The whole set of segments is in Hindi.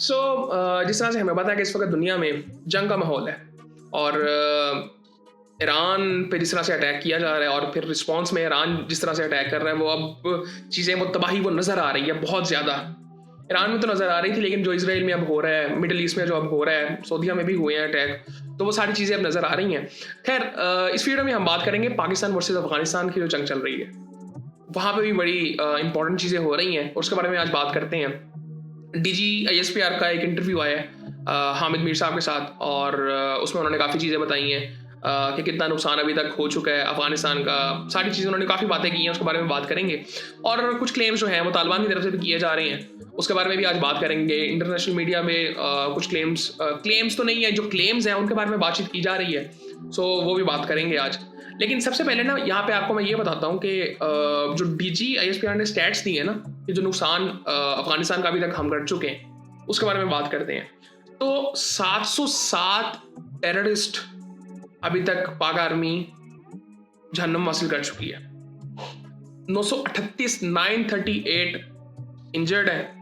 सो जिस तरह से हमें पता है कि इस वक्त दुनिया में जंग का माहौल है और ईरान पे जिस तरह से अटैक किया जा रहा है और फिर रिस्पांस में ईरान जिस तरह से अटैक कर रहा है वो अब चीज़ें वो तबाही वो नज़र आ रही है बहुत ज़्यादा। ईरान में तो नज़र आ रही थी लेकिन जो इसराइल में अब हो रहा है, मिडल ईस्ट में जो अब हो रहा है, सऊदीया में भी हुए हैं अटैक, तो वो सारी चीज़ें अब नज़र आ रही हैं। खैर इस वीडियो में हम बात करेंगे पाकिस्तान वर्सेस अफगानिस्तान की जो जंग चल रही है, वहाँ पे भी बड़ी इंपॉर्टेंट चीज़ें हो रही हैं और उसके बारे में आज बात करते हैं। DGISPR का एक इंटरव्यू आया है हामिद मीर साहब के साथ और उसमें उन्होंने काफ़ी चीज़ें बताई हैं कि कितना नुकसान अभी तक हो चुका है अफगानिस्तान का, सारी चीज़ें उन्होंने काफ़ी बातें की हैं, उसके बारे में बात करेंगे। और कुछ क्लेम्स जो हैं वो तालिबान की तरफ से भी किए जा रहे हैं, उसके बारे में भी आज बात करेंगे। इंटरनेशनल मीडिया में कुछ क्लेम्स तो नहीं है, जो क्लेम्स हैं उनके बारे में बातचीत की जा रही है, सो वो भी बात करेंगे आज। लेकिन सबसे पहले ना यहाँ पे आपको मैं ये बताता हूँ कि जो DGISPR ने स्टैट्स दी है ना कि जो नुकसान अफगानिस्तान का अभी तक हम कर चुके हैं उसके बारे में बात करते हैं। तो 707 टेररिस्ट अभी तक पाक आर्मी जहन्नुम हासिल कर चुकी है, 938 इंजर्ड है,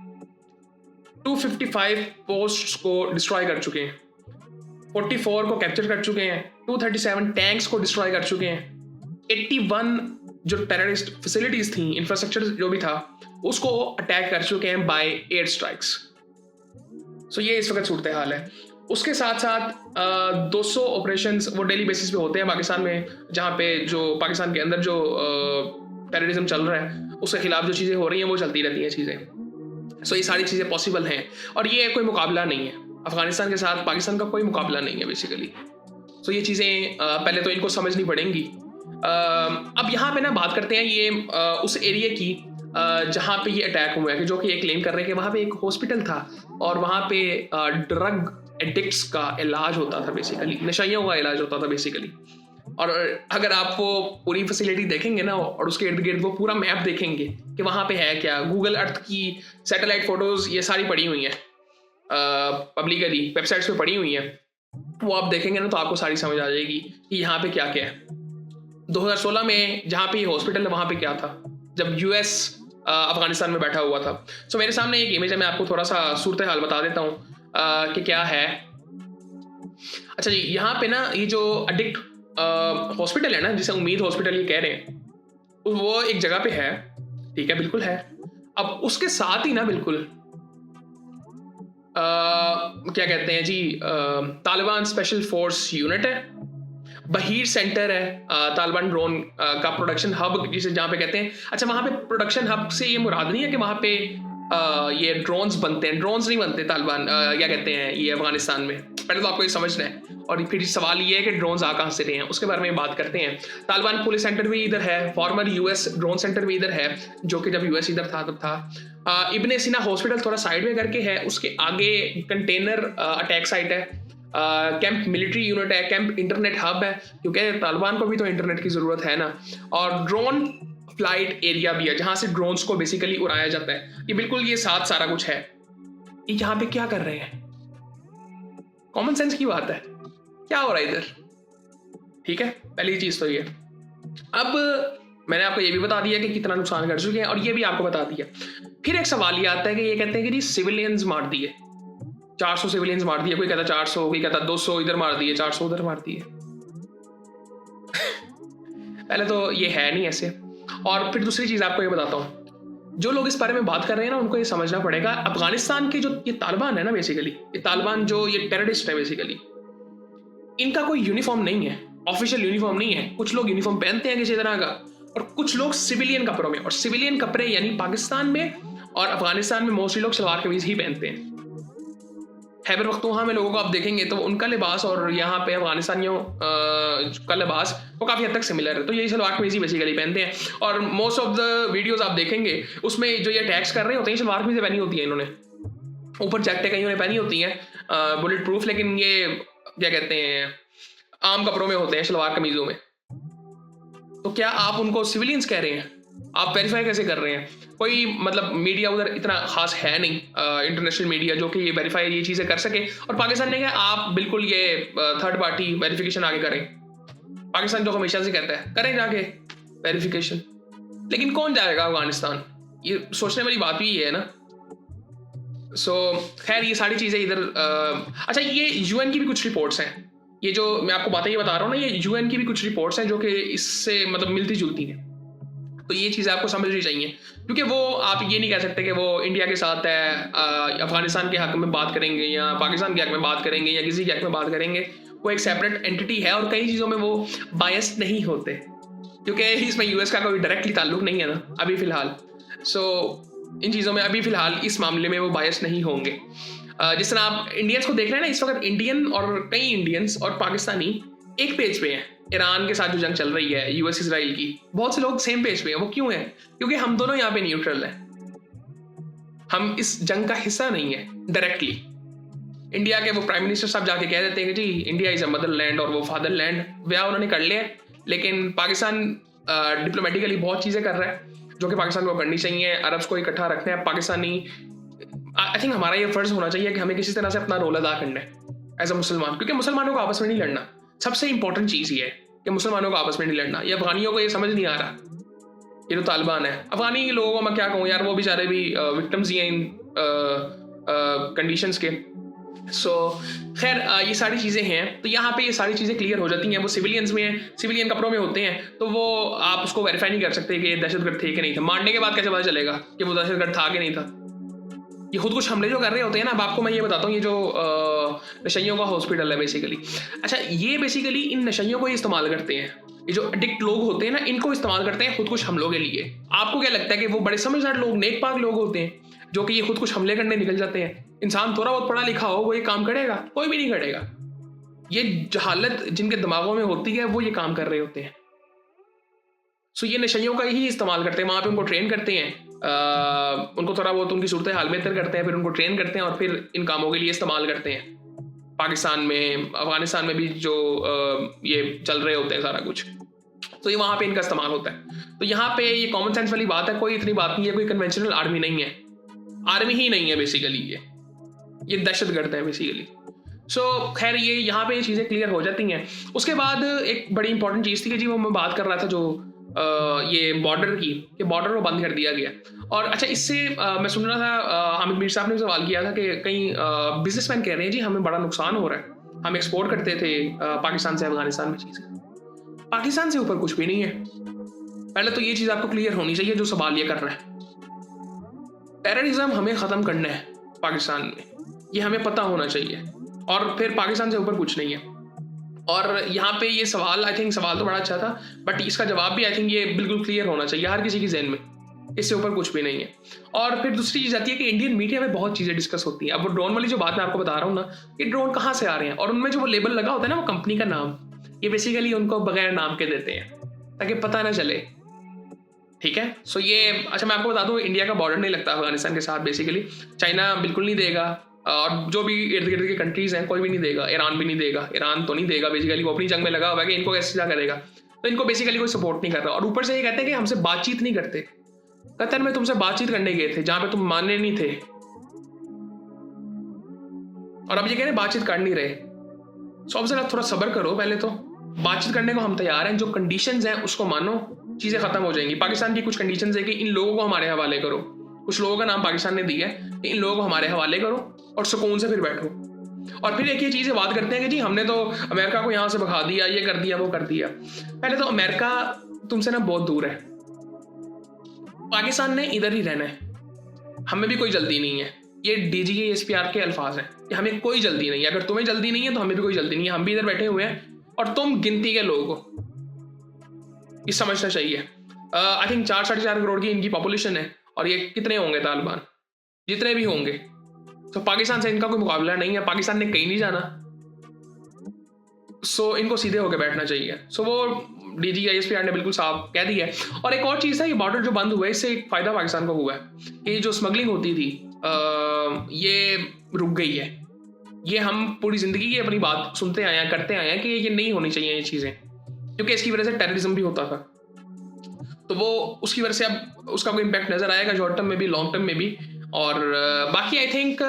255 पोस्ट्स को डिस्ट्रॉय कर चुके हैं, 44 को कैप्चर कर चुके हैं, 237 टैंक्स को डिस्ट्रॉय कर चुके हैं, 81 जो टेररिस्ट फैसिलिटीज थी, इंफ्रास्ट्रक्चर जो भी था उसको अटैक कर चुके हैं बाय एयर स्ट्राइक्स। सो ये इस वक्त सूरत हाल है। उसके साथ साथ 200 ऑपरेशंस वो डेली बेसिस पे होते हैं पाकिस्तान में, जहाँ पे जो पाकिस्तान के अंदर जो टेररिज्म चल रहा है उसके खिलाफ जो चीज़ें हो रही हैं वो चलती रहती हैं चीज़ें। सो ये सारी चीज़ें पॉसिबल हैं और ये कोई मुकाबला नहीं है अफगानिस्तान के साथ, पाकिस्तान का कोई मुकाबला नहीं है बेसिकली। सो ये चीज़ें पहले तो इनको समझनी पड़ेंगी। अब यहाँ पे ना बात करते हैं ये उस एरिया की जहाँ पे ये अटैक हुआ है, कि जो कि ये क्लेम कर रहे हैं कि वहाँ पे एक हॉस्पिटल था और वहाँ पे ड्रग एडिक्ट्स का इलाज होता था, बेसिकली नशाइयों का इलाज होता था बेसिकली। और अगर आप वो पूरी फैसिलिटी देखेंगे ना और उसके इर्द गिर्द वो पूरा मैप देखेंगे कि वहाँ पे है क्या, गूगल अर्थ की सैटेलाइट फोटोज ये सारी पड़ी हुई हैं, पब्लिकली वेबसाइट्स पे पड़ी हुई हैं, वो आप देखेंगे ना तो आपको सारी समझ आ जाएगी कि यहाँ पे क्या क्या है। 2016 में जहाँ पे ये हॉस्पिटल है वहाँ पे क्या था जब US अफगानिस्तान में बैठा हुआ था। सो मेरे सामने एक इमेज है, मैं आपको थोड़ा सा सूरत हाल बता देता हूँ कि क्या है। अच्छा जी, यहाँ पे ना ये जो एडिक्ट हॉस्पिटल है ना, जिसे उम्मीद हॉस्पिटल ये कह रहे हैं, तो वो एक जगह पे है, ठीक है, बिल्कुल है। अब उसके साथ ही ना बिल्कुल क्या कहते हैं जी, तालिबान स्पेशल फोर्स यूनिट है, बहीर सेंटर है, तालिबान ड्रोन का प्रोडक्शन हब जिसे जहाँ पे कहते हैं। अच्छा, वहाँ पे प्रोडक्शन हब से ये मुराद नहीं है कि वहाँ पे ये ड्रोन्स बनते हैं, ड्रोन्स नहीं बनते तालिबान क्या कहते हैं ये अफगानिस्तान में, पहले तो आपको ये समझना है। और फिर सवाल ये है कि ड्रोन्स आ कहाँ से रहे हैं, उसके बारे में बात करते हैं। तालिबान पुलिस सेंटर भी इधर है, फॉर्मर US ड्रोन सेंटर भी इधर है, जो कि जब US इधर था तब था। इब्ने सीना हॉस्पिटल थोड़ा साइड में करके है, उसके आगे कंटेनर अटैक साइट है, कैंप मिलिट्री यूनिट है, कैंप इंटरनेट हब है, क्योंकि तालिबान को भी तो इंटरनेट की ज़रूरत है ना, और ड्रोन फ्लाइट एरिया भी है जहाँ से ड्रोन्स को बेसिकली उड़ाया जाता है। ये बिल्कुल ये साथ सारा कुछ है। ये यहाँ पे क्या कर रहे हैं, कॉमन सेंस की बात है, क्या हो रहा है इधर, ठीक है, पहली चीज़ तो ये। अब मैंने आपको ये भी बता दिया कि कितना नुकसान कर चुके हैं और ये भी आपको बता दिया। फिर एक सवाल ये आता है कि ये कहते हैं कि जी सिविलियंस मार दिए, 400 सिविलियंस मार दिए, कोई कहता 400, कोई कहता 200 इधर मार दिए, 400 उधर मार दिए। पहले तो ये है नहीं ऐसे। और फिर दूसरी चीज़ आपको ये बताता हूँ, जो लोग इस बारे में बात कर रहे हैं ना उनको ये समझना पड़ेगा, अफगानिस्तान के जो ये तालिबान है ना, बेसिकली ये तालिबान जो ये टेररिस्ट है बेसिकली, इनका कोई यूनिफॉर्म नहीं है, ऑफिशियल यूनिफॉर्म नहीं है। कुछ लोग यूनिफॉर्म पहनते हैं किसी तरह का और कुछ लोग सिविलियन कपड़ों में, और सिविलियन कपड़े यानी पाकिस्तान में और अफगानिस्तान में मोस्टली लोग सलवार कमीज ही पहनते हैं। खैबर पख्तूनख्वा में लोगों को आप देखेंगे तो उनका लिबास और यहाँ पे अफगानिस्तानियों का लिबास वो काफ़ी हद तक सिमिलर है, तो यही सलवार कमीज ही बेसिकली पहनते हैं। और मोस्ट ऑफ द वीडियोस आप देखेंगे उसमें जो ये अटैक्स कर रहे होते हैं सलवार कमीजें पहनी होती हैं इन्होंने, ऊपर जैकेटें कहीं उन्हें पहनी होती हैं बुलेट प्रूफ, लेकिन ये क्या कहते हैं आम कपड़ों में होते हैं, सलवार कमीजों में। तो क्या आप उनको सिविलियंस कह रहे हैं? आप वेरीफाई कैसे कर रहे हैं? कोई मतलब मीडिया उधर इतना खास है नहीं, इंटरनेशनल मीडिया जो कि ये वेरीफाई ये चीज़ें कर सके। और पाकिस्तान ने कहा आप बिल्कुल ये थर्ड पार्टी वेरिफिकेशन आगे करें। पाकिस्तान जो हमेशा से कहता है करें जाके वेरिफिकेशन, लेकिन कौन जाएगा अफगानिस्तान? ये सोचने वाली बात भी ये है ना। सो खैर ये सारी चीज़ें इधर अच्छा ये यूएन की भी कुछ रिपोर्ट्स हैं, ये जो मैं आपको बातें ये बता रहा हूँ ना, ये यूएन की भी कुछ रिपोर्ट्स हैं जो कि इससे मतलब मिलती जुलती हैं। तो ये चीज़ें आपको समझनी चाहिए, क्योंकि वो आप ये नहीं कह सकते कि वो इंडिया के साथ है, अफगानिस्तान के हक में बात करेंगे या पाकिस्तान के हक में बात करेंगे या किसी के हक में बात करेंगे। वो एक सेपरेट एंटिटी है और कई चीज़ों में वो बायस्ड नहीं होते, क्योंकि इसमें यूएस का कोई डायरेक्टली ताल्लुक नहीं है ना अभी फ़िलहाल। सो इन चीज़ों में अभी फ़िलहाल इस मामले में वो बायस नहीं होंगे। जिस तरह आप इंडियंस को देख रहे हैं ना, इस वक्त इंडियन और कई इंडियंस और पाकिस्तानी एक पेज पे हैं। ईरान के साथ जो जंग चल रही है, यूएस इसराइल की, बहुत से लोग सेम पेज पे हैं। वो क्यों है? क्योंकि हम दोनों यहाँ पे न्यूट्रल हैं, हम इस जंग का हिस्सा नहीं है डायरेक्टली। इंडिया के वो प्राइम मिनिस्टर साहब जाके कह देते हैं कि जी इंडिया इज अ मदरलैंड और वो फादरलैंड, व्याह उन्होंने कर लिया। लेकिन पाकिस्तान डिप्लोमेटिकली बहुत चीज़ें कर रहा है जो कि पाकिस्तान को करनी चाहिए। अरब्स को इकट्ठा रखना है। पाकिस्तानी आई थिंक हमारा ये फर्ज होना चाहिए कि हमें किसी तरह से अपना रोल अदा करना है एज अ मुसलमान, क्योंकि मुसलमानों को आपस में नहीं लड़ना। सबसे इंपॉर्टेंट चीज़ ये है कि मुसलमानों को आपस में नहीं लड़ना। ये अफगानियों को ये समझ नहीं आ रहा। ये जो तालिबान है, अफगानी लोगों को मैं क्या कहूँ यार, वो बेचारे भी विक्टिम्स ही हैं इन कंडीशंस के। सो खैर ये सारी चीज़ें हैं। तो यहाँ पे ये सारी चीज़ें क्लियर हो जाती हैं। वो सिविलियंस में हैं, सिविलियन कपड़ों में होते हैं, तो वो आप उसको वेरीफाई नहीं कर सकते कि दहशतगर्द थे कि नहीं थे। मारने के बाद कैसे पता चलेगा कि वो दहशतगर्द था कि नहीं था? ये खुद कुछ हमले जो कर रहे होते हैं ना, अब आपको मैं ये बताता हूँ, ये जो नशइयों का हॉस्पिटल है बेसिकली, अच्छा ये बेसिकली इन नशइयों को ही इस्तेमाल करते हैं। ये जो एडिक्ट लोग होते हैं ना, इनको इस्तेमाल करते हैं खुद कुछ हमलों के लिए। आपको क्या लगता है कि वो बड़े समझदार लोग, नेक पाक लोग होते हैं जो कि ये खुद कुछ हमले करने निकल जाते हैं? इंसान थोड़ा बहुत पढ़ा लिखा हो वो ये काम करेगा? कोई भी नहीं करेगा। ये जहालत जिनके दिमागों में होती है वो ये काम कर रहे होते हैं। सो ये नशइयों का ही इस्तेमाल करते हैं। वहाँ पे उनको ट्रेन करते हैं, उनको थोड़ा बहुत उनकी सूरत हाल बेहतर करते हैं, फिर उनको ट्रेन करते हैं और फिर इन कामों के लिए इस्तेमाल करते हैं। पाकिस्तान में, अफगानिस्तान में भी जो ये चल रहे होते हैं सारा कुछ, तो ये वहाँ पे इनका इस्तेमाल होता है। तो यहाँ पे ये कॉमन सेंस वाली बात है, कोई इतनी बात नहीं है। कोई कन्वेंशनल आर्मी नहीं है, आर्मी ही नहीं है बेसिकली। ये दहशतगर्द है बेसिकली। सो खैर ये यहाँ पे ये चीज़ें क्लियर हो जाती हैं। उसके बाद एक बड़ी इंपॉर्टेंट चीज़ थी कि जी वो मैं बात कर रहा था जो ये बॉर्डर की, कि बॉर्डर को बंद कर दिया गया। और अच्छा इससे मैं सुन रहा था, हामिद मीर साहब ने सवाल किया था कि कई बिजनेसमैन कह रहे हैं जी हमें बड़ा नुकसान हो रहा है, हम एक्सपोर्ट करते थे पाकिस्तान से अफगानिस्तान में चीज़ें। पाकिस्तान से ऊपर कुछ भी नहीं है। पहले तो ये चीज़ आपको क्लियर होनी चाहिए जो सवाल ये कर रहा है। टेररिज्म हमें ख़त्म करना है पाकिस्तान में, ये हमें पता होना चाहिए। और फिर पाकिस्तान से ऊपर कुछ नहीं है। और यहाँ पे ये सवाल, आई थिंक सवाल तो बड़ा अच्छा था, बट इसका जवाब भी आई थिंक ये बिल्कुल क्लियर होना चाहिए हर किसी की ज़हन में, इससे ऊपर कुछ भी नहीं है। और फिर दूसरी चीज़ आती है कि इंडियन मीडिया में बहुत चीज़ें डिस्कस होती हैं। अब वो ड्रोन वाली जो बात मैं आपको बता रहा हूँ ना, ये ड्रोन कहाँ से आ रहे हैं, और उनमें जो वो लेबल लगा होता है ना, वो कंपनी का नाम, ये बेसिकली उनको बगैर नाम के देते हैं ताकि पता ना चले। ठीक है। सो ये अच्छा मैं आपको बता दूँ, इंडिया का बॉर्डर नहीं लगता अफगानिस्तान के साथ बेसिकली। चाइना बिल्कुल नहीं देगा, और जो भी इर्द गिर्द के कंट्रीज़ हैं कोई भी नहीं देगा। ईरान भी नहीं देगा, ईरान तो नहीं देगा बेसिकली, वो अपनी जंग में लगा हुआ है कि इनको कैसे क्या करेगा। तो इनको बेसिकली कोई सपोर्ट नहीं कर रहा। और ऊपर से ये कहते हैं कि हमसे बातचीत नहीं करते। कतर में तुमसे बातचीत करने गए थे जहाँ पे तुम मानने नहीं थे, और अब ये कह रहे बातचीत कर नहीं रहे। सो अब जरा थोड़ा सब्र करो। पहले तो बातचीत करने को हम तैयार हैं, जो कंडीशंस हैं उसको मानो, चीज़ें ख़त्म हो जाएंगी। पाकिस्तान की कुछ कंडीशंस है कि इन लोगों को हमारे हवाले करो। कुछ लोगों का नाम पाकिस्तान ने दिया है कि इन लोगों को हमारे हवाले करो और सुकून से फिर बैठो। और फिर एक ये चीज़ें बात करते हैं कि जी हमने तो अमेरिका को यहाँ से भगा दिया, ये कर दिया, वो कर दिया। पहले तो अमेरिका तुमसे ना बहुत दूर है, पाकिस्तान ने इधर ही रहना है, हमें भी कोई जल्दी नहीं है। ये DGSPR के अल्फाज हैं कि हमें कोई जल्दी नहीं है। अगर तुम्हें जल्दी नहीं है तो हमें भी कोई जल्दी नहीं है, हम भी इधर बैठे हुए हैं और तुम गिनती के लोग हो, ये समझना चाहिए। आई थिंक 4-4.5 करोड़ की इनकी पॉपुलेशन है, और ये कितने होंगे तालिबान, जितने भी होंगे, तो पाकिस्तान से इनका कोई मुकाबला नहीं है। पाकिस्तान ने कहीं नहीं जाना। सो इनको सीधे होकर बैठना चाहिए। सो वो DGSPR ने बिल्कुल साफ कह दिया है। और एक और चीज़ है, ये बॉर्डर जो बंद हुआ है इससे एक फ़ायदा पाकिस्तान को हुआ है कि जो स्मगलिंग होती थी ये रुक गई है। ये हम पूरी ज़िंदगी की अपनी बात सुनते आए हैं, करते आए हैं कि ये नहीं होनी चाहिए ये चीज़ें, क्योंकि इसकी वजह से टेररिज्म भी होता था। तो वो उसकी वजह से अब उसका कोई इम्पैक्ट नज़र आएगा शॉर्ट टर्म में भी, लॉन्ग टर्म में भी। और बाकी आई थिंक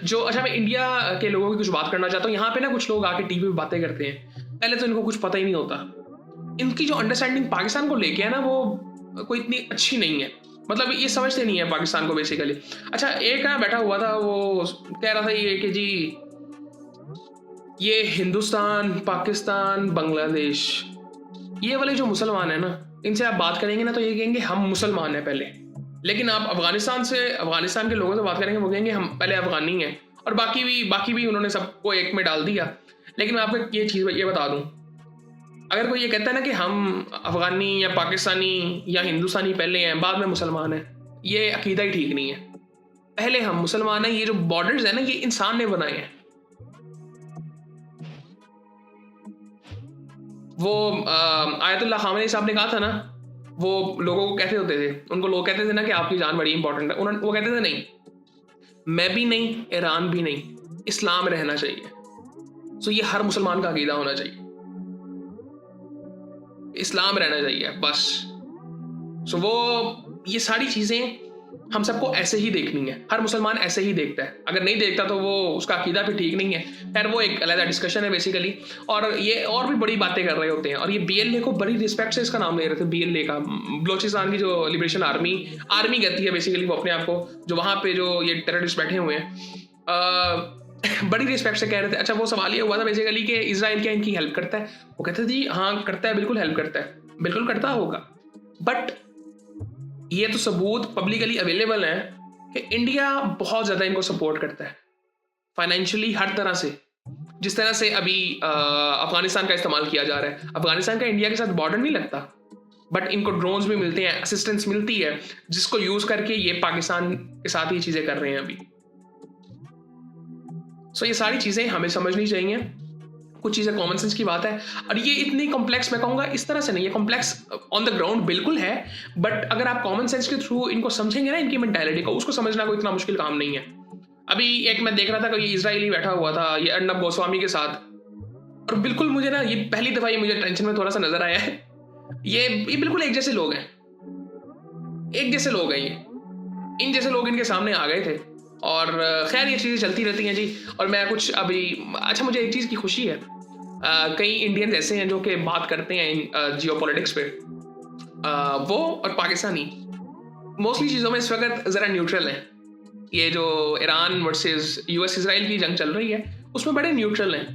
जो, अच्छा मैं इंडिया के लोगों की कुछ बात करना चाहता हूँ। यहाँ पे ना कुछ लोग आके टीवी पे बातें करते हैं, पहले तो इनको कुछ पता ही नहीं होता। इनकी जो अंडरस्टैंडिंग पाकिस्तान को लेके है ना, वो कोई इतनी अच्छी नहीं है। मतलब ये समझते नहीं है पाकिस्तान को बेसिकली। अच्छा, एक ना बैठा हुआ था, वो कह रहा था ये कि जी ये हिंदुस्तान, पाकिस्तान, बांग्लादेश, ये वाले जो मुसलमान है ना, इनसे आप बात करेंगे ना तो ये कहेंगे हम मुसलमान हैं पहले। लेकिन आप अफगानिस्तान के लोगों से बात करेंगे, वो कहेंगे हम पहले अफगानी हैं। और बाकी भी उन्होंने सबको एक में डाल दिया। लेकिन मैं आपको ये चीज़ ये बता दूं, अगर कोई ये कहता है ना कि हम अफगानी या पाकिस्तानी या हिंदुस्तानी पहले हैं बाद में मुसलमान हैं, ये अकीदा ही ठीक नहीं है। पहले हम मुसलमान हैं। ये जो बॉर्डर्स है ना, ये इंसान ने बनाए हैं। वो आयतुल्लाह खामेनी साहब ने कहा था ना, वो लोगों को कहते होते थे, उनको लोग कहते थे ना कि आपकी जान बड़ी इंपॉर्टेंट है। वो कहते थे नहीं, मैं भी नहीं, ईरान भी नहीं, इस्लाम रहना चाहिए। सो ये हर मुसलमान का अकीदा होना चाहिए, इस्लाम रहना चाहिए बस। सो वो ये सारी चीज़ें हम सबको ऐसे ही देखनी है। हर मुसलमान ऐसे ही देखता है। अगर नहीं देखता तो वो उसका अकीदा भी ठीक नहीं है। खैर वो एक अलग डिस्कशन है बेसिकली। और ये और भी बड़ी बातें कर रहे होते हैं। और ये BLA को बड़ी रिस्पेक्ट से इसका नाम ले रहे थे, BLA का, बलोचिस्तान की जो लिबरेशन आर्मी कहती है बेसिकली वो अपने आप को, जो वहाँ पे जो ये टेररिस्ट बैठे हुए हैं, बड़ी रिस्पेक्ट से कह रहे थे। अच्छा, वो सवाल ये हुआ था बेसिकली कि इजराइल क्या इनकी हेल्प करता है? वो कहते थे जी हाँ करता है, बिल्कुल हेल्प करता है, बिल्कुल करता होगा। बट ये तो सबूत पब्लिकली अवेलेबल है कि इंडिया बहुत ज़्यादा इनको सपोर्ट करता है फाइनेंशियली, हर तरह से। जिस तरह से अभी अफगानिस्तान का इस्तेमाल किया जा रहा है। अफगानिस्तान का इंडिया के साथ बॉर्डर नहीं लगता, बट इनको ड्रोन्स भी मिलते हैं, असिस्टेंस मिलती है, जिसको यूज़ करके ये पाकिस्तान के साथ ही चीज़ें कर रहे हैं अभी। सो ये सारी चीज़ें हमें समझनी चाहिए। कुछ चीज़ें कॉमन सेंस की बात है। और ये इतनी कॉम्प्लेक्स, मैं कहूँगा इस तरह से नहीं, ये कॉम्प्लेक्स ऑन द ग्राउंड बिल्कुल है, बट अगर आप कॉमन सेंस के थ्रू इनको समझेंगे ना, इनकी मेंटालिटी को, उसको समझना कोई इतना मुश्किल काम नहीं है। अभी एक मैं देख रहा था कि ये इजरायली बैठा हुआ था ये अर्नब गोस्वामी के साथ, और बिल्कुल मुझे ना ये पहली दफ़ा ये मुझे टेंशन में थोड़ा सा नजर आया है। ये बिल्कुल एक जैसे लोग हैं, एक जैसे लोग हैं। ये इन जैसे लोग इनके सामने आ गए थे। और खैर ये चीज़ें चलती रहती हैं जी। और मैं कुछ अभी, अच्छा मुझे एक चीज़ की खुशी है, कई इंडियंस ऐसे हैं जो कि बात करते हैं जियोपॉलिटिक्स पे, वो और पाकिस्तानी मोस्टली चीज़ों में इस वक्त ज़रा न्यूट्रल हैं। ये जो ईरान वर्सेस US इसराइल की जंग चल रही है उसमें बड़े न्यूट्रल हैं,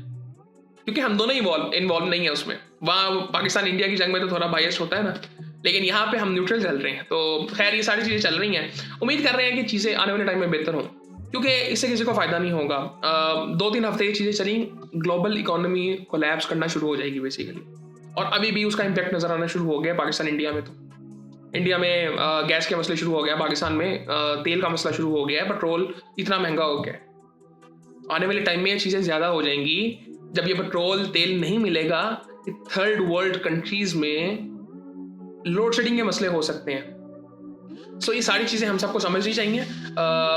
क्योंकि हम दोनों इन्वॉल्व नहीं है उसमें। वहाँ पाकिस्तान इंडिया की जंग में तो थोड़ा बायस होता है ना, लेकिन यहाँ पे हम न्यूट्रल चल रहे हैं। तो खैर ये सारी चीज़ें चल रही हैं। उम्मीद कर रहे हैं कि चीज़ें आने वाले टाइम में बेहतर हों, क्योंकि इससे किसी को फ़ायदा नहीं होगा। 2-3 हफ्ते ये चीज़ें चली, ग्लोबल इकोनॉमी कोलैप्स करना शुरू हो जाएगी बेसिकली। और अभी भी उसका इम्पैक्ट नज़र आना शुरू हो गया पाकिस्तान इंडिया में। तो इंडिया में गैस के मसले शुरू हो गया, पाकिस्तान में तेल का मसला शुरू हो गया है, पेट्रोल इतना महंगा हो गया है। आने वाले टाइम में ये चीज़ें ज़्यादा हो जाएंगी। जब ये पेट्रोल तेल नहीं मिलेगा, थर्ड वर्ल्ड कंट्रीज़ में लोड शेडिंग के मसले हो सकते हैं। सो ये सारी चीज़ें हम सबको समझनी चाहिए।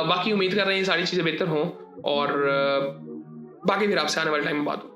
बाकी उम्मीद कर रहे हैं ये सारी चीज़ें बेहतर हों, और बाकी फिर आपसे आने वाले टाइम में बात हो।